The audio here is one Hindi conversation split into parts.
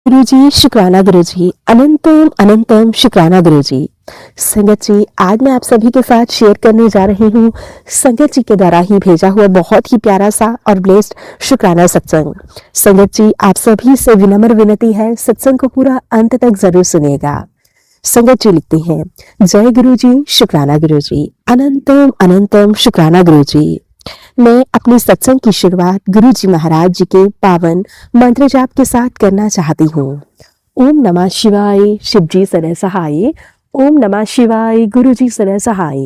गुरुजी शुक्राना गुरुजी, अनंतम अनंतम शुक्राना गुरुजी। संगत जी, आज मैं आप सभी के साथ शेयर करने जा रही हूँ संगत जी के द्वारा ही भेजा हुआ बहुत ही प्यारा सा और ब्लेस्ड शुक्राना सत्संग। संगत जी, आप सभी से विनम्र विनती है, सत्संग को पूरा अंत तक जरूर सुनिएगा। संगत जी लिखते हैं, जय गुरुजी शुक्राना गुरुजी, अनंतम अनंतम शुक्राना गुरुजी। मैं अपने सत्संग की शुरुआत गुरु जी महाराज जी के पावन मंत्र जाप के साथ करना चाहती हूँ। ओम नमः शिवाय, शिव जी सदैव सहाय। ओम नमः शिवाय, गुरु जी सदैव सहाय।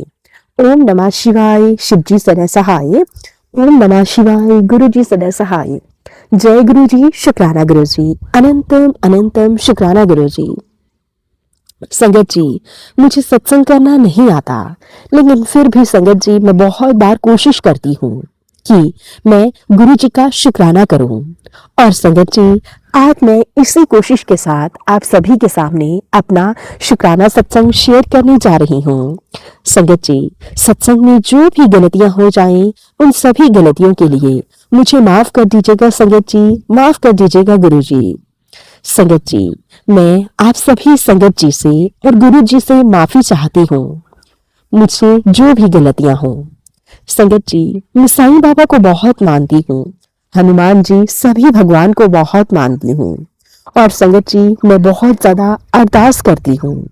ओम नमः शिवाय, शिव जी सदैव सहाय। ओम नमः शिवाय, गुरु जी सदैव सहाय। जय गुरु जी शुक्राना गुरु जी, अनंतम अनंतम शुक्राना गुरु जी। संगत जी, मुझे सत्संग करना नहीं आता, लेकिन फिर भी संगत जी मैं बहुत बार कोशिश करती हूँ कि मैं गुरु जी का शुक्राना करूं। और संगत जी, आज मैं इसी कोशिश के साथ आप सभी के सामने अपना शुक्राना सत्संग शेयर करने जा रही हूँ। संगत जी, सत्संग में जो भी गलतियां हो जाएं, उन सभी गलतियों के लिए मुझे माफ कर दीजिएगा संगत जी, माफ कर दीजिएगा गुरु जी। संगत जी, मैं आप सभी संगत जी से और गुरु जी से माफी चाहती हूँ, मुझसे जो भी गलतियां हो। संगत जी, मैं साईं बाबा को बहुत मानती हूँ, हनुमान जी सभी भगवान को बहुत मानती हूँ। और संगत जी, मैं बहुत ज्यादा अरदास करती हूँ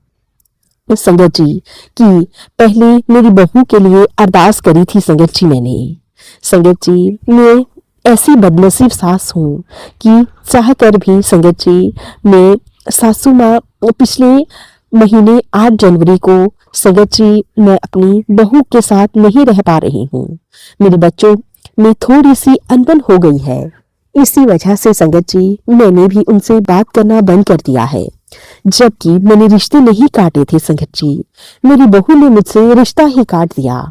संगत जी कि पहले मेरी बहू के लिए अरदास करी थी संगत जी मैंने। संगत जी, मैं ऐसी बदनसीब सास हूँ कि चाह कर भी संगत जी मैं सासू माँ पिछले महीने 8 जनवरी को संगत जी मैं अपनी बहू के साथ नहीं रह पा रही हूँ। मेरे बच्चों में थोड़ी सी अनबन हो गई है, इसी वजह से संगत जी मैंने भी उनसे बात करना बंद कर दिया है। जबकि मैंने रिश्ते नहीं काटे थे संगत जी, मेरी बहू ने मुझसे रिश्ता ही काट दिया।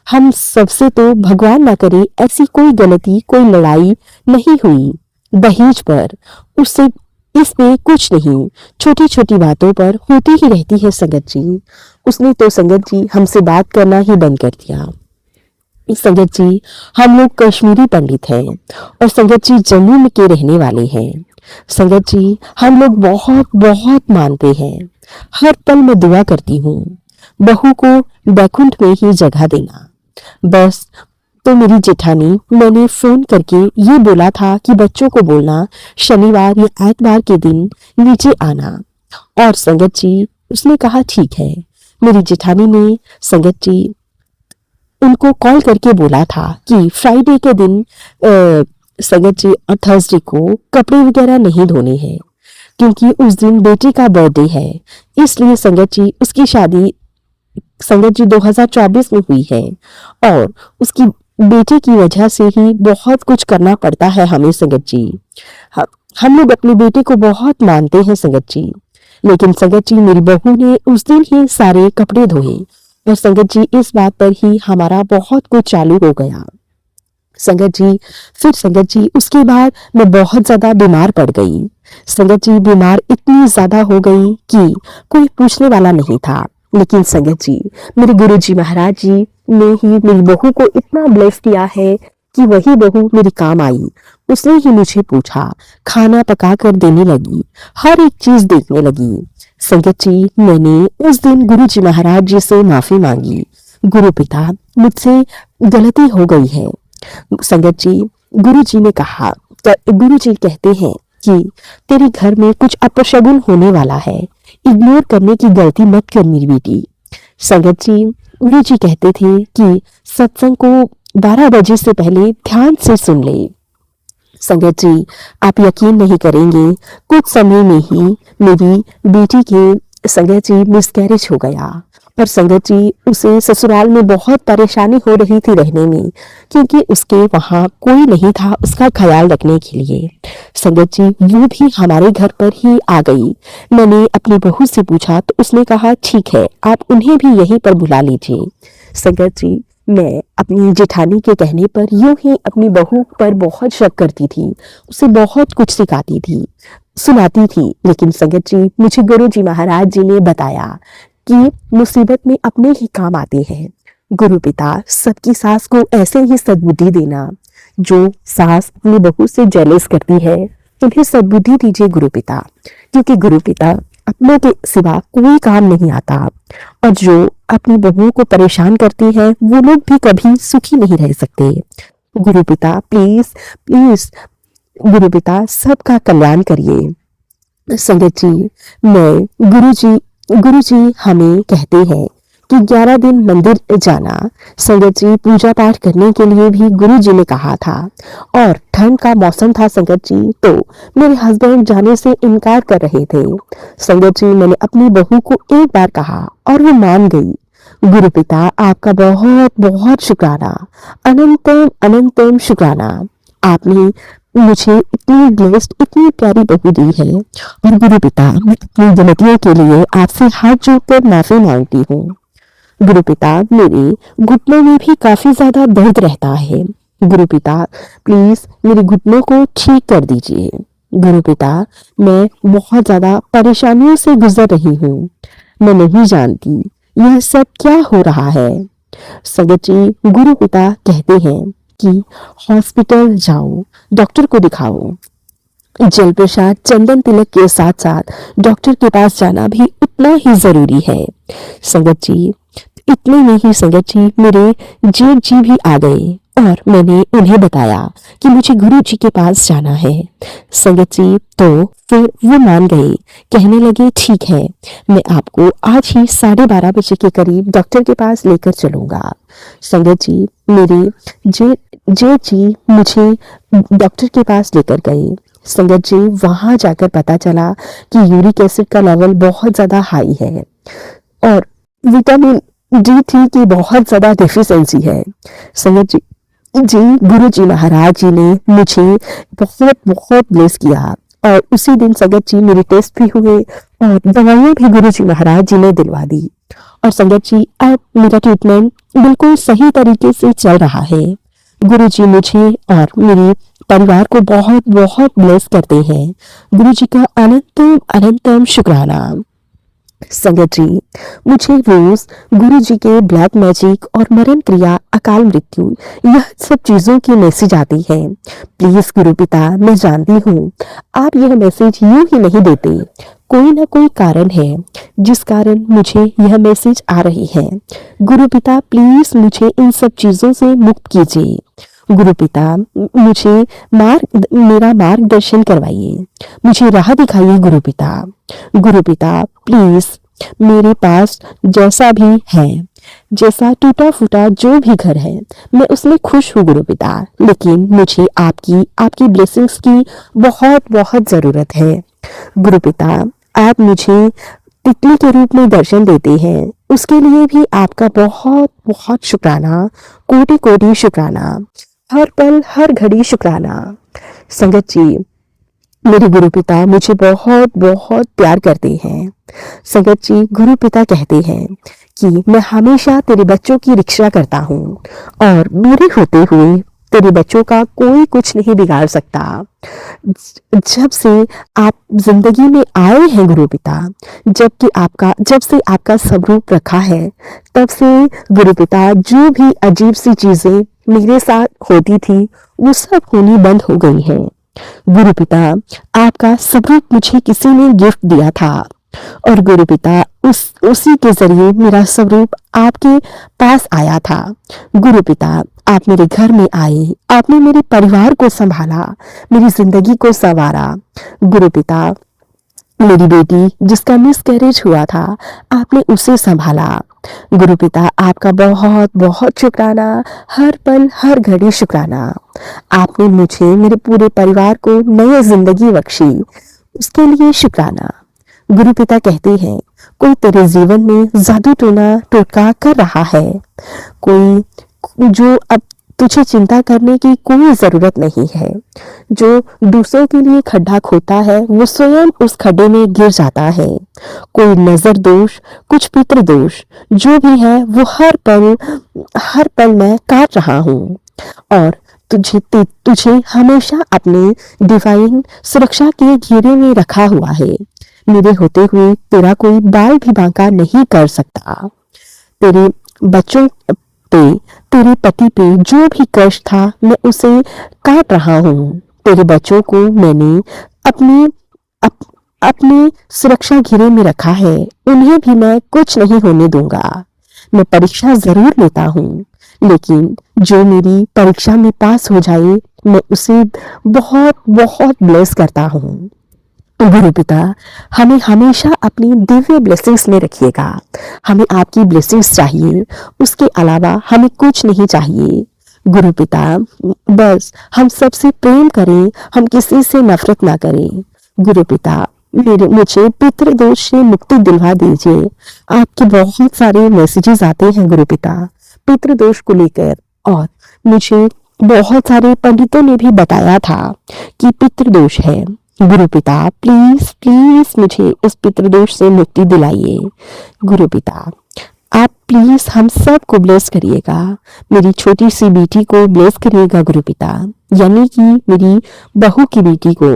हम सबसे तो भगवान ना करे ऐसी कोई गलती, कोई लड़ाई नहीं हुई दहेज पर, उससे इसमें कुछ नहीं, छोटी छोटी बातों पर होती ही रहती है संगत जी। उसने तो संगत जी हमसे बात करना ही बंद कर दिया। संगत जी, हम लोग कश्मीरी पंडित हैं और संगत जी जम्मू के रहने वाले हैं। संगत जी, हम लोग बहुत बहुत मानते हैं। हर पल मैं दुआ करती हूँ बहू को बैकुंठ में ही जगह देना। बस तो मेरी जेठानी मैंने फोन करके ये बोला था कि बच्चों को बोलना शनिवार या एतवार के दिन नीचे आना। और संगत जी उसने कहा ठीक है। मेरी जेठानी ने संगत जी उनको कॉल करके बोला था कि फ्राइडे के दिन संगत जी और थर्सडे को कपड़े वगैरह नहीं धोने हैं, क्योंकि उस दिन बेटी का बर्थडे है। इसलिए संगत जी उसकी शादी संगत जी 2024 में हुई है और उसकी बेटे की वजह से ही बहुत कुछ करना पड़ता है हमें संगत जी। हम लोग अपने बेटे को बहुत मानते हैं संगत जी, लेकिन संगत जी मेरी बहू ने उस दिन ही सारे कपड़े धोए और संगत जी इस बात पर ही हमारा बहुत कुछ चालू हो गया संगत जी। फिर संगत जी उसके बाद मैं बहुत ज्यादा बीमार पड़ गई संगत जी, बीमार इतनी ज्यादा हो गई कि कोई पूछने वाला नहीं था। लेकिन संगत जी मेरे गुरु जी महाराज जी ने ही मेरी बहू को इतना ब्लेस किया है कि वही बहू मेरे काम आई। उसने ही मुझे पूछा, खाना पका कर देने लगी, हर एक चीज देखने लगी। संगत जी मैंने उस दिन गुरु जी महाराज जी से माफी मांगी, गुरु पिता मुझसे गलती हो गई है। संगत जी गुरु जी ने कहा, गुरु जी कहते हैं कि तेरे घर में कुछ अपशगुन होने वाला है, इग्नोर करने की गलती मत कर मेरी बेटी। संगत जी गुरु जी कहते थे कि सत्संग को 12 बजे से पहले ध्यान से सुन ले। संगत जी आप यकीन नहीं करेंगे, कुछ समय में ही मेरी बेटी के संगत जी मिसकैरेज हो गया और संगत जी उसे ससुराल में बहुत परेशानी हो रही थी रहने में, क्योंकि उसके वहां कोई नहीं था उसका ख्याल रखने के लिए। संगत जी वो भी हमारे घर पर ही आ गई। मैंने अपनी बहू से पूछा तो उसने कहा ठीक है, आप उन्हें भी यहीं पर बुला लीजिए। संगत जी मैं अपनी जेठानी के कहने पर यूं ही अपनी बहू पर बहुत शक करती थी, उसे बहुत कुछ सिखाती थी, सुनाती थी। लेकिन संगत जी मुझे गुरु जी महाराज जी ने बताया कि मुसीबत में अपने ही काम आते हैं। गुरु पिता सबकी सास को ऐसे ही सद्बुद्धि देना, जो सास अपनी बहू से जेलस करती है उन्हें सद्बुद्धि दीजिए गुरु पिता, क्योंकि गुरु पिता अपनों के सिवा कोई काम नहीं आता, और जो अपनी बहुओं को परेशान करती है वो लोग भी कभी सुखी नहीं रह सकते। गुरु पिता प्लीज प्लीज, गुरु पिता सबका कल्याण करिए। संगत जी, मैं गुरु जी हमें कहते हैं कि 11 दिन मंदिर जाना। संगत जी, पूजा पाठ करने के लिए भी गुरु जी ने कहा था, और ठंड का मौसम था संगत जी, तो मेरे हस्बैंड जाने से इनकार कर रहे थे। संगत जी, मैंने अपनी बहू को एक बार कहा और वो मान गई। गुरु पिता आपका बहुत बहुत शुक्राना, अनंतम अनंतम शुक्राना। आपने मुझे इतनी ब्लेस्ड, इतनी प्यारी बहू दी है, और गुरु पिता मैं अपनी गलतियों के लिए आपसे हाथ जोड़कर माफी मांगती हूँ। गुरु पिता, मेरे घुटनों में भी काफी ज्यादा दर्द रहता है। गुरु पिता प्लीज मेरे घुटनों को ठीक कर दीजिए। गुरु पिता, मैं बहुत ज्यादा परेशानियों से गुजर रही हूँ। मैं नहीं जानती यह सब क्या हो रहा है। संगत जी, गुरु पिता कहते हैं कि हॉस्पिटल जाओ, डॉक्टर को दिखाओ। जल प्रसाद, चंदन तिलक के साथ साथ डॉक्टर के पास जाना भी उतना ही जरूरी है। संगत जी, इतने में ही संगत जी मेरे जेठ जी भी आ गए, और मैंने उन्हें बताया कि मुझे गुरु जी के पास जाना है। संगत जी, तो फिर वो मान गए, कहने लगे ठीक है, मैं आपको आज ही 12:30 के करीब डॉक्टर के पास लेकर चलूंगा। संगत जी, मेरे जेठ जी मुझे डॉक्टर के पास लेकर गए। संगत जी, वहां जाकर पता चला कि यूरिक एसिड का लेवल बहुत ज्यादा हाई है, और विटामिन D3 की बहुत ज्यादा डिफिशियंसी है। संगत जी, गुरु जी महाराज जी ने मुझे बहुत बहुत ब्लेस किया, और उसी दिन संगत जी मेरे टेस्ट भी हुए, और दवाइयां भी गुरु जी महाराज जी ने दिलवा दी। और संगत जी, अब मेरा ट्रीटमेंट बिल्कुल सही तरीके से चल रहा है। गुरु जी मुझे और मेरे परिवार को बहुत बहुत ब्लेस करते हैं। गुरु जी का अनंतम अनंतम शुक्राना। संगत जी, मुझे रोज गुरु जी के ब्लैक मैजिक और मरण क्रिया, अकाल मृत्यु, यह सब चीजों की मैसेज आती है। प्लीज गुरु पिता, मैं जानती हूँ आप यह मैसेज यूं ही नहीं देते, कोई ना कोई कारण है जिस कारण मुझे यह मैसेज आ रही है। गुरु पिता प्लीज मुझे इन सब चीजों से मुक्त कीजिए। गुरु पिता मुझे मेरा मार्गदर्शन करवाइए, मुझे राह दिखाइए गुरु पिता। गुरु पिता प्लीज मेरे पास जैसा भी है, जैसा टूटा फूटा जो भी घर है, मैं उसमें खुश हूँ गुरु पिता, लेकिन मुझे आपकी ब्लेसिंग्स की बहुत बहुत जरूरत है। गुरु पिता, आप मुझे तितली के रूप में दर्शन देते हैं, उसके लिए भी आपका बहुत बहुत शुक्राना, कोटि कोटि शुक्राना, हर पल हर घड़ी शुक्राना। संगत जी, मेरे गुरु पिता मुझे बहुत बहुत प्यार करते हैं। संगत जी, गुरु पिता कहते हैं कि मैं हमेशा तेरे बच्चों की रक्षा करता हूँ, और मेरे होते हुए तेरे बच्चों का कोई कुछ नहीं बिगाड़ सकता। जब से आप जिंदगी में आए हैं गुरु पिता, जब से आपका स्वरूप रखा है, तब से गुरु पिता जो भी अजीब सी चीजें मेरे साथ होती थी वो सब होनी बंद हो गई हैं। गुरु पिता, आपका स्वरूप मुझे किसी ने गिफ्ट दिया था, और गुरु पिता उसी के जरिए मेरा स्वरूप आपके पास आया था। गुरु पिता, आप मेरे घर में आए, आपने मेरे परिवार को संभाला, मेरी जिंदगी को संवारा। गुरु पिता, मेरी बेटी जिसका मिसकैरेज हुआ था, आपने उसे संभाला। गुरु पिता, आपका बहुत बहुत शुक्राना, हर पल हर घड़ी शुक्राना। आपने मुझे, मेरे पूरे परिवार को नई जिंदगी बख्शी, उसके लिए शुक्राना। गुरु पिता कहते हैं, कोई तेरे जीवन में जादू टोटका कर रहा है, कोई जो अब तुझे चिंता करने की कोई जरूरत नहीं है। जो दूसरों के लिए खड्डा खोता है वो स्वयं उस खड्डे में गिर जाता है। कोई नजर दोष, कुछ पितृ दोष, जो भी है वो हर पल मैं काट रहा हूँ, और तुझे हमेशा अपने डिवाइन सुरक्षा के घेरे में रखा हुआ है। मेरे होते हुए तेरा कोई बाल भी बांका नहीं कर सकता। तेरे बच्चों पे, तेरे पति पे जो भी कष्ट था मैं उसे काट रहा हूँ। तेरे बच्चों को मैंने अपनी अप, अपने सुरक्षा घेरे में रखा है, उन्हें भी मैं कुछ नहीं होने दूंगा। मैं परीक्षा जरूर लेता हूँ, लेकिन जो मेरी परीक्षा में पास हो जाए, मैं उसे बहुत बहुत ब्लेस करता हूँ। गुरु पिता, हमें हमेशा अपनी दिव्य ब्लेसिंग्स में रखिएगा। हमें आपकी ब्लेसिंग्स चाहिए, उसके अलावा हमें कुछ नहीं चाहिए। गुरु पिता, बस हम सबसे प्रेम करें, हम किसी से नफरत ना करें। गुरु पिता, मुझे पितृदोष से मुक्ति दिलवा दीजिए। आपके बहुत सारे मैसेजेस आते हैं गुरु पिता पितृदोष को लेकर, और मुझे बहुत सारे पंडितों ने भी बताया था कि पितृदोष है। गुरु पिता, प्लीज प्लीज मुझे इस पितृदोष से मुक्ति दिलाइए। गुरु पिता, आप प्लीज हम सब को ब्लेस करिएगा। मेरी छोटी सी बेटी को ब्लेस करिएगा गुरु पिता, यानी कि मेरी बहू की बेटी को,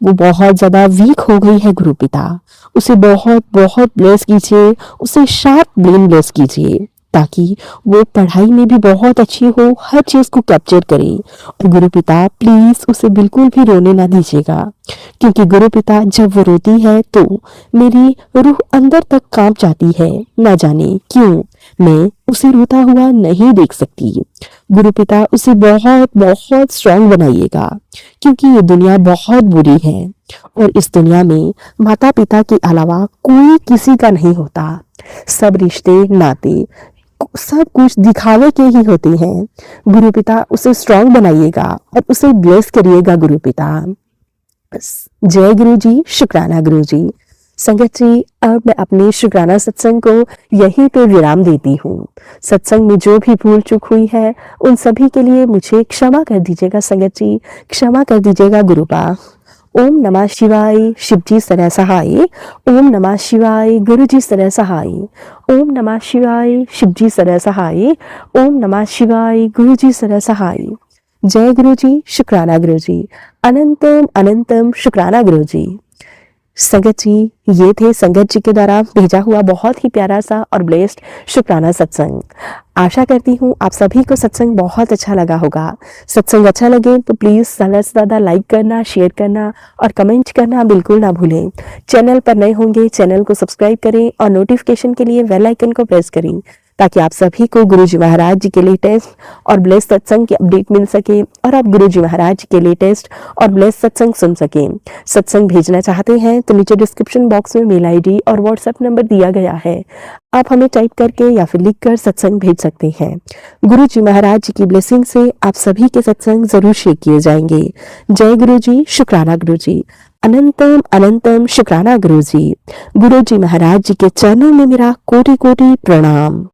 वो बहुत ज्यादा वीक हो गई है गुरु पिता। उसे बहुत बहुत ब्लेस कीजिए, उसे शार्प ब्रेन ब्लेस कीजिए, ताकि वो पढ़ाई में भी बहुत अच्छी हो, हर चीज को कैप्चर करे। और गुरु पिता, प्लीज उसे बिल्कुल भी रोने ना दीजिएगा, क्योंकि गुरु पिता जब वो रोती है तो मेरी रूह अंदर तक कांप जाती है। ना जाने क्यों मैं उसे रोता हुआ नहीं देख सकती। गुरु पिता, उसे बहुत बहुत स्ट्रांग बनाइएगा, क्योंकि ये दुनिया बहुत बुरी है, और इस दुनिया में माता पिता के अलावा कोई किसी का नहीं होता। सब रिश्ते नाते सब कुछ दिखावे के ही होते हैं। गुरु पिता, उसे स्ट्रांग बनाइएगा और उसे ब्लेस करिएगा गुरु पिता। जय गुरु जी, शुक्राना गुरु जी। संगत जी, अब मैं अपने शुक्राना सत्संग को यहीं पे विराम देती हूँ। सत्संग में जो भी भूल चूक हुई है, उन सभी के लिए मुझे क्षमा कर दीजिएगा संगत जी, क्षमा कर दीजिएगा गुरुपा। ओम नमः शिवाय, शिव जी सदा सहाय। ओम नमः शिवाय, गुरु जी सदा सहाय। ओम नमः शिवाय, शिव जी सदा सहाय। ओम नमः शिवाय, गुरु जी सदा सहाय। जय गुरु जी, शुक्राना गुरु जी। अनंतम अनंतम शुक्राना गुरु जी। संगत जी, ये थे संगत जी के द्वारा भेजा हुआ बहुत ही प्यारा सा और ब्लेस्ड शुक्राना सत्संग। आशा करती हूँ आप सभी को सत्संग बहुत अच्छा लगा होगा। सत्संग अच्छा लगे तो प्लीज़ ज़्यादा से ज़्यादा लाइक करना, शेयर करना और कमेंट करना बिल्कुल ना भूलें। चैनल पर नए होंगे, चैनल को सब्सक्राइब करें और नोटिफिकेशन के लिए बेल आइकन को प्रेस करें, ताकि आप सभी को गुरुजी महाराज जी के लेटेस्ट और ब्लेस सत्संग की अपडेट मिल सके और आप गुरुजी महाराज जी के लेटेस्ट और ब्लेस सत्संग सुन सकें। सत्संग भेजना चाहते हैं तो नीचे डिस्क्रिप्शन बॉक्स में मेल आईडी और व्हाट्सएप नंबर दिया गया है, आप हमें टाइप करके या फिर लिखकर सत्संग भेज सकते हैं। गुरुजी महाराज जी की ब्लेसिंग से आप सभी के सत्संग जरूर शेयर किए जाएंगे। जय गुरु जी, शुक्राना गुरु जी। अनंतम अनंतम शुक्राना गुरु जी। गुरु जी महाराज जी के चरणों में मेरा कोटि कोटि प्रणाम।